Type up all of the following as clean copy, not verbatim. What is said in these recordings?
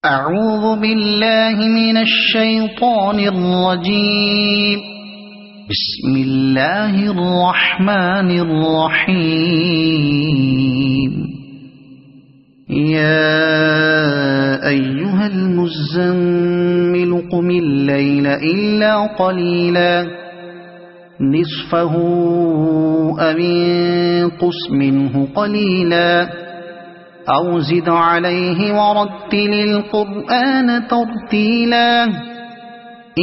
أعوذ بالله من الشيطان الرجيم. بسم الله الرحمن الرحيم. يا أيها المزمل قم الليل إلا قليلا نصفه أو انقص منه قليلا أو زد عليه ورتل القرآن ترتيلا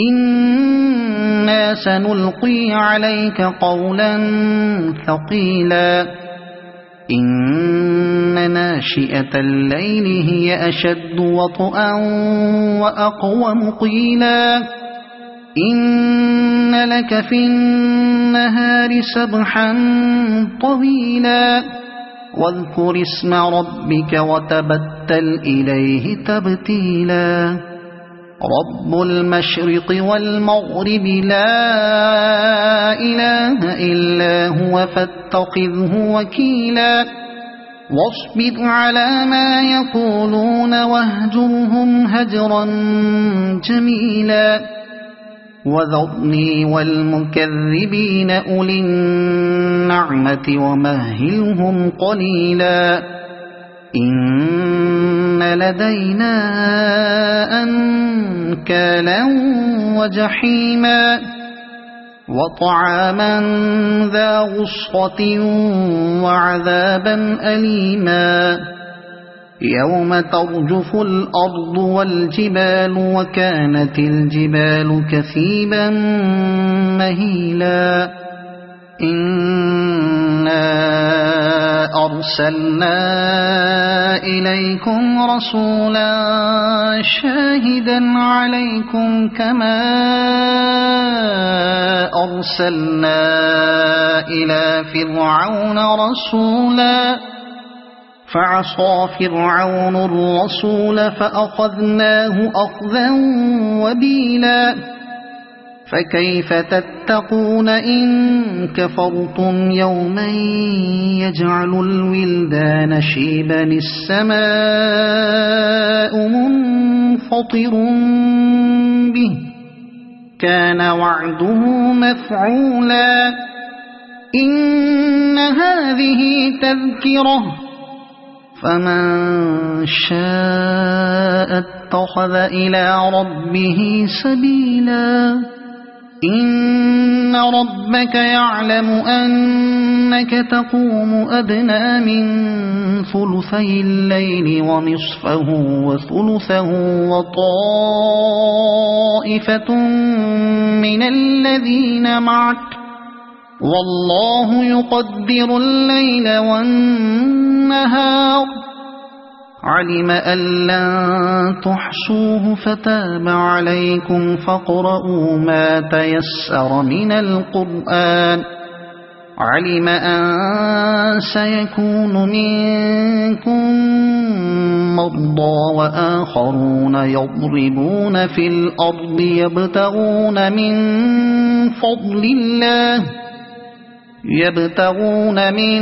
إنا سنلقي عليك قولا ثقيلا إن ناشئة الليل هي أشد وطئا وأقوم قيلا إن لك في النهار سبحا طويلا واذكر اسم ربك وتبتل إليه تبتيلا رب المشرق والمغرب لا إله إلا هو فاتخذه وكيلا واصبر على ما يقولون واهجرهم هجرا جميلا وذرني والمكذبين أولي النعمة ومهلهم قليلا إن لدينا أنكالا وجحيما وطعاما ذا غصة وعذابا أليما يوم ترجف الأرض والجبال وكانت الجبال كثيبا مهيلا إنا أرسلنا إليكم رسولا شاهدا عليكم كما أرسلنا إلى فرعون رسولا فعصى فرعون الرسول فأخذناه أخذا وبيلا فكيف تتقون إن كفرتم يوما يجعل الولدان شيبا السماء منفطر به كان وعده مفعولا إن هذه تذكرة فمن شاء اتخذ إلى ربه سبيلا إن ربك يعلم أنك تقوم أدنى من ثلثي الليل ونصفه وثلثه وطائفة من الذين معك والله يقدر الليل والنهار علم أن لن تحصوه فتاب عليكم فاقرؤوا ما تيسر من القرآن علم أن سيكون منكم مرضى وآخرون يضربون في الأرض يبتغون من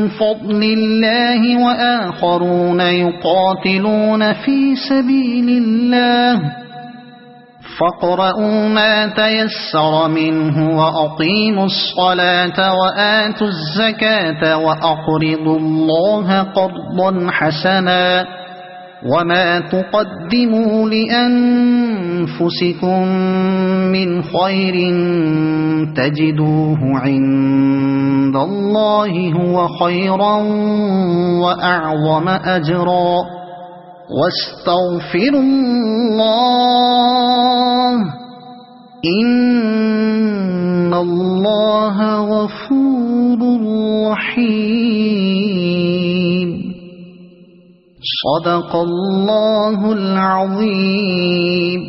فضل الله وآخرون يقاتلون في سبيل الله فاقرؤوا ما تيسر منه وأقيموا الصلاة وآتوا الزكاة وأقرضوا الله قرضا حسنا وما تقدموا لأنفسكم من خير تجدوه عند الله هو خيرا وأعظم أجرا واستغفروا الله إن الله غفور رحيم صدق الله العظيم.